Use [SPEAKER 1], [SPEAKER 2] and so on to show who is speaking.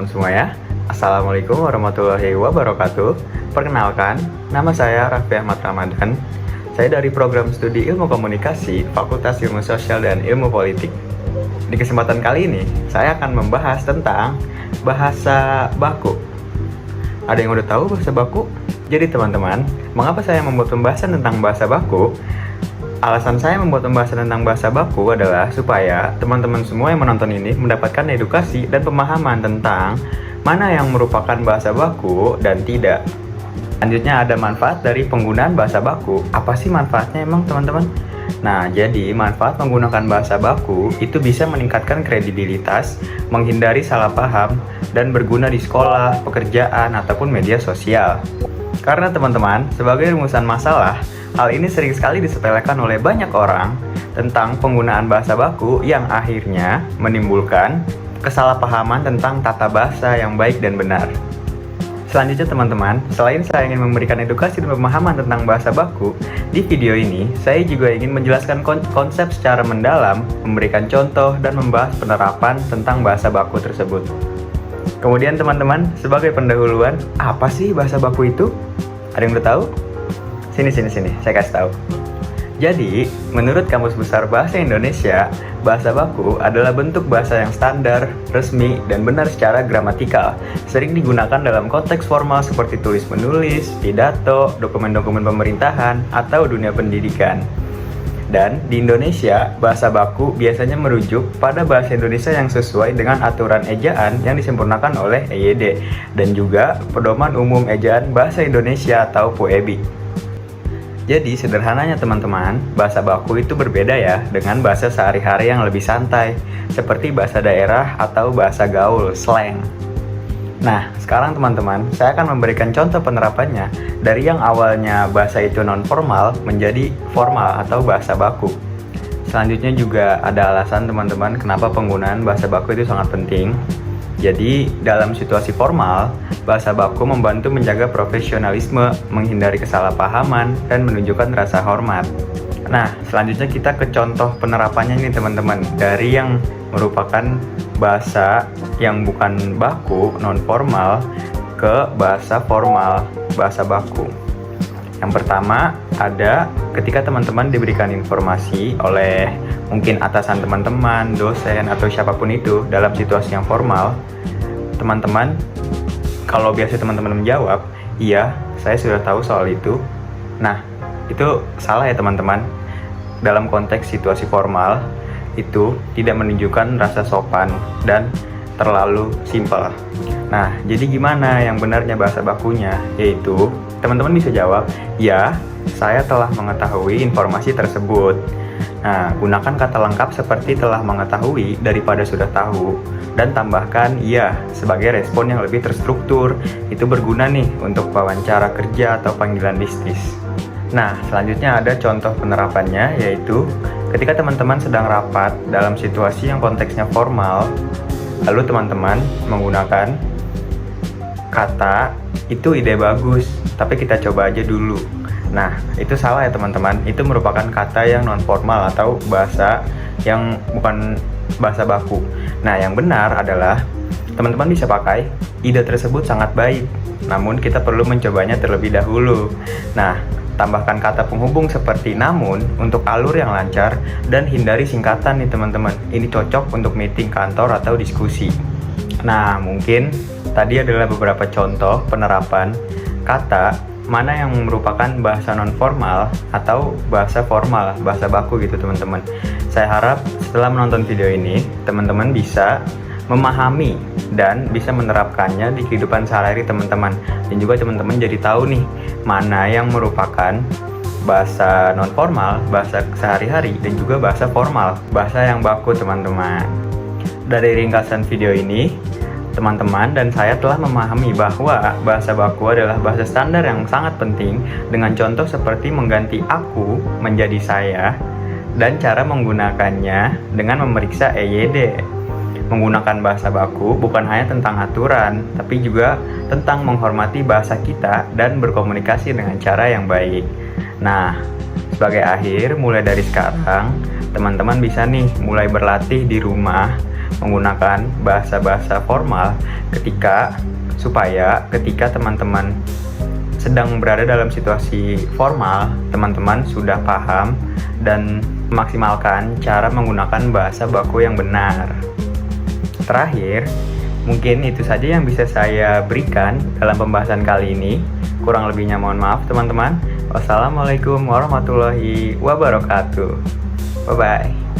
[SPEAKER 1] teman-teman semua ya. Assalamualaikum warahmatullahi wabarakatuh. Perkenalkan, nama saya Raffi Ahmad Ramadan. Saya dari program studi Ilmu Komunikasi, Fakultas Ilmu Sosial dan Ilmu Politik. Di kesempatan kali ini, saya akan membahas tentang bahasa baku. Ada yang udah tahu bahasa baku? Jadi teman-teman, mengapa saya membuat pembahasan tentang bahasa baku? Alasan saya membuat pembahasan tentang bahasa baku adalah supaya teman-teman semua yang menonton ini mendapatkan edukasi dan pemahaman tentang mana yang merupakan bahasa baku dan tidak. Selanjutnya ada manfaat dari penggunaan bahasa baku. Apa sih manfaatnya emang teman-teman? Nah, jadi manfaat menggunakan bahasa baku itu bisa meningkatkan kredibilitas, menghindari salah paham, dan berguna di sekolah, pekerjaan, ataupun media sosial. Karena teman-teman, sebagai rumusan masalah, hal ini sering sekali disepelekan oleh banyak orang tentang penggunaan bahasa baku yang akhirnya menimbulkan kesalahpahaman tentang tata bahasa yang baik dan benar. Selanjutnya teman-teman, selain saya ingin memberikan edukasi dan pemahaman tentang bahasa baku, di video ini saya juga ingin menjelaskan konsep secara mendalam, memberikan contoh, dan membahas penerapan tentang bahasa baku tersebut. Kemudian teman-teman, sebagai pendahuluan, apa sih bahasa baku itu? Ada yang udah tahu? Sini, saya kasih tahu. Jadi, menurut Kamus Besar Bahasa Indonesia, bahasa baku adalah bentuk bahasa yang standar, resmi, dan benar secara gramatikal. Sering digunakan dalam konteks formal seperti tulis-menulis, pidato, dokumen-dokumen pemerintahan, atau dunia pendidikan. Dan di Indonesia, bahasa baku biasanya merujuk pada bahasa Indonesia yang sesuai dengan aturan ejaan yang disempurnakan oleh EYD, dan juga Pedoman Umum Ejaan Bahasa Indonesia atau PUEBI. Jadi sederhananya teman-teman, bahasa baku itu berbeda ya dengan bahasa sehari-hari yang lebih santai, seperti bahasa daerah atau bahasa gaul, slang. Nah, sekarang teman-teman, saya akan memberikan contoh penerapannya dari yang awalnya bahasa itu non-formal menjadi formal atau bahasa baku. Selanjutnya juga ada alasan teman-teman kenapa penggunaan bahasa baku itu sangat penting. Jadi, dalam situasi formal, bahasa baku membantu menjaga profesionalisme, menghindari kesalahpahaman, dan menunjukkan rasa hormat. Nah, selanjutnya kita ke contoh penerapannya nih teman-teman. Dari yang merupakan bahasa yang bukan baku, non-formal, ke bahasa formal, bahasa baku. Yang pertama, ada ketika teman-teman diberikan informasi oleh mungkin atasan teman-teman, dosen, atau siapapun itu dalam situasi yang formal, teman-teman, kalau biasa teman-teman menjawab, iya, saya sudah tahu soal itu. Nah, itu salah ya teman-teman. Dalam konteks situasi formal, itu tidak menunjukkan rasa sopan dan terlalu simpel. Nah, jadi gimana yang benarnya bahasa bakunya? Yaitu, teman-teman bisa jawab, ya, saya telah mengetahui informasi tersebut. Nah, gunakan kata lengkap seperti telah mengetahui daripada sudah tahu, dan tambahkan iya sebagai respon yang lebih terstruktur. Itu berguna nih untuk wawancara kerja atau panggilan bisnis. Nah, selanjutnya ada contoh penerapannya, yaitu ketika teman-teman sedang rapat dalam situasi yang konteksnya formal, lalu teman-teman menggunakan kata, itu ide bagus, tapi kita coba aja dulu. Nah, itu salah ya teman-teman. Itu merupakan kata yang non-formal atau bahasa yang bukan bahasa baku. Nah, yang benar adalah teman-teman bisa pakai ide tersebut sangat baik, namun kita perlu mencobanya terlebih dahulu. Nah, tambahkan kata penghubung seperti namun untuk alur yang lancar dan hindari singkatan nih teman-teman. Ini cocok untuk meeting kantor atau diskusi. Nah, mungkin tadi adalah beberapa contoh penerapan kata mana yang merupakan bahasa non-formal atau bahasa formal, bahasa baku gitu teman-teman. Saya harap setelah menonton video ini, teman-teman bisa memahami dan bisa menerapkannya di kehidupan sehari-hari teman-teman. Dan juga teman-teman jadi tahu nih, mana yang merupakan bahasa non-formal, bahasa sehari-hari, dan juga bahasa formal, bahasa yang baku teman-teman. Dari ringkasan video ini, teman-teman dan saya telah memahami bahwa bahasa baku adalah bahasa standar yang sangat penting dengan contoh seperti mengganti aku menjadi saya dan cara menggunakannya dengan memeriksa EYD. Menggunakan bahasa baku bukan hanya tentang aturan, tapi juga tentang menghormati bahasa kita dan berkomunikasi dengan cara yang baik. Nah, sebagai akhir, mulai dari sekarang, teman-teman bisa nih mulai berlatih di rumah menggunakan bahasa-bahasa formal supaya ketika teman-teman sedang berada dalam situasi formal, teman-teman sudah paham dan memaksimalkan cara menggunakan bahasa baku yang benar. Terakhir, mungkin itu saja yang bisa saya berikan dalam pembahasan kali ini. Kurang lebihnya mohon maaf teman-teman. Wassalamualaikum warahmatullahi wabarakatuh. Bye-bye.